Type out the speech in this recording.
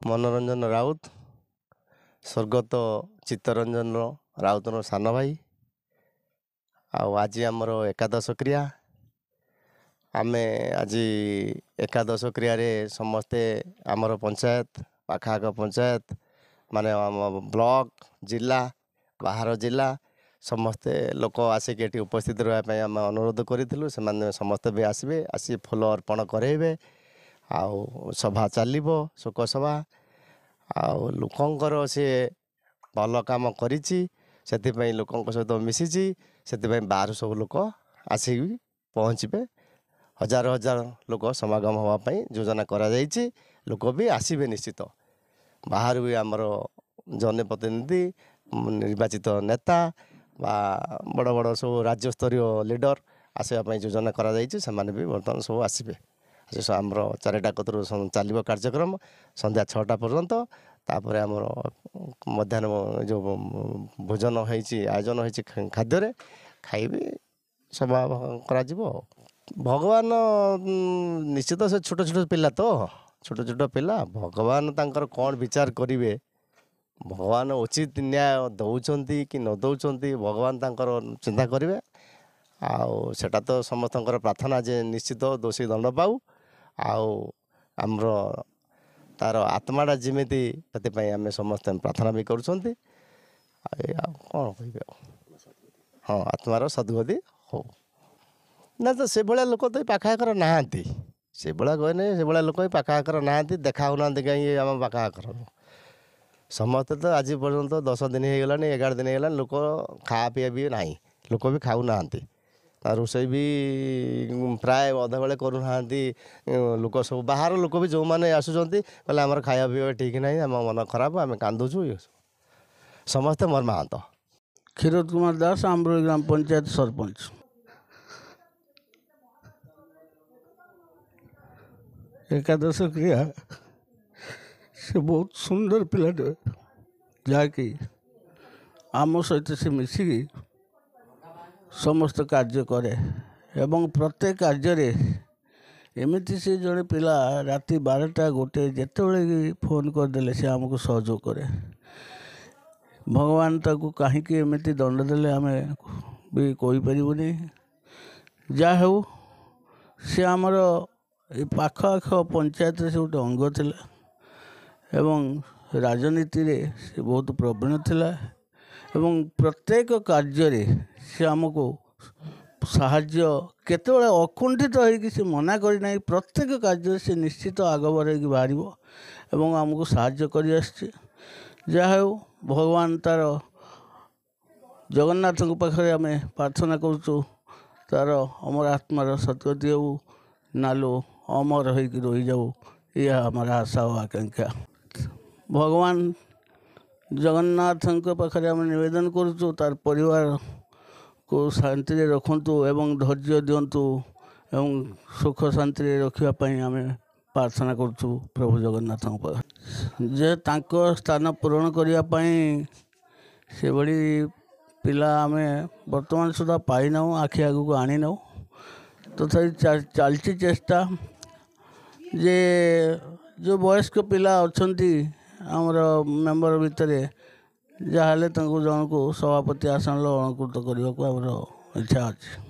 मनोरंजन राउत स्वर्गत चित्तरंजन राउतर सान भाई आज आमर एकादश क्रिया आमे आज एकादश क्रिया समस्ते आमर पंचायत पाखाक पंचायत माने ब्लॉक जिला बाहर जिला समस्ते लोक आसिक ये उपस्थित रहा आम अनुरोध करूँ से समस्ते भी आसबे आसी फूल अर्पण करेबे आउ सभा चलो शोक सभा आउ लोकंकर से भल काम करिछि से लोकों सहित मिसी से बाहर सब लोक आसिक पहुँचे हजार हजार लोक समागम हाँपाई योजना करा जाइछि लोक भी आसबे निश्चित बाहर भी आमर जनप्रतिनिधि निर्वाचित नेता बा बड़ बड़ सब राज्य स्तरीय लीडर आसवाई योजना करा जाइछि से भी बर्तमान सब आसबे आमर 4टा कतरू चलो कार्यक्रम संध्या 6टा पर्यंत तापर आमर मध्याह्न जो भोजन होती आयोजन होती खाद्य खाइबे सभा करा भगवान निश्चित से छोट छोट पिला तो छोट छोट पिला भगवान तांकर कौन विचार करेंगे भगवान उचित न्याय दौरान कि न दौरान भगवान तांकर चिंता करेंगे आउ सेटा तो समस्त प्रार्थना जे निश्चित दोषी दंड पाऊ आमर तार आत्माटा जमीती से आम समस्त प्रार्थना भी करुँच कौन कह हाँ आत्मार सद्गति हो ना तो से भाया लोक तो पाखाकर नहांती से भाया कहने से भाया लोक पाखाकर नहांती देखा होना कहीं आम पाखाकर समस्ते तो आज पर्यंत 10 दिन हो गला 11 दिन हो गला लोक खा पीआ भी ना लोक भी खाऊ ना रोषे भी प्राय अधा बेले करूना लोक सब बाहर लोक भी जो मैंने आसुँच कहले आमर खाया पीवा ठीक ना आम मन खराब आम कांदुचु समस्ते मर्माहत। क्षीरोद कुमार दास आम्बरोई ग्राम पंचायत सरपंच। एकादश क्रिया से बहुत सुंदर पिलाटे जहाँकि आम सहित से मिसिकी समस्त कार्य करे एवं प्रत्येक कार्य एमती से जड़े पिला राति 12टा गोटे जिते फोन करदे से आमको सहयोग करे भगवान ताकू कहीं एमती दंड देले आम भी कहीपरूनी जहा हो सी आमर पाख आख पंचायत से गोटे अंग थिला एवं राजनीति रे से बहुत प्रवीण थिला एवं प्रत्येक कार्य से आमको साहाय्य केतबेले अकुंठित होगी से मना करना प्रत्येक कार्य से निश्चित आगबर हो बाहर एवं आमको साहाय्य कर जहा हो भगवान तार जगन्नाथ पाखे आम प्रार्थना करुचु तार अमर आत्मार सद्गति हो नालो अमर हो रही जाऊ यह हमारा आशा और आकांक्षा भगवान जगन्नाथ पाखे आम निवेदन करुचु तार परिवार को शांति रखु एवं धैर्य दिंतु एवं सुख शांति रखापी आम प्रार्थना करुचु प्रभु जगन्नाथ जे तांको स्थान पूरण करने से भली पिला आम वर्तमान सुधा पाई ना आखि आगू आनी ना तथापि चलती चेष्टा जे जो वयस्क पिला अच्छा आमर मेम्बर भितर जहाँ जन को सभापति आसन अलंकृत करने को आमर इच्छा अच्छी।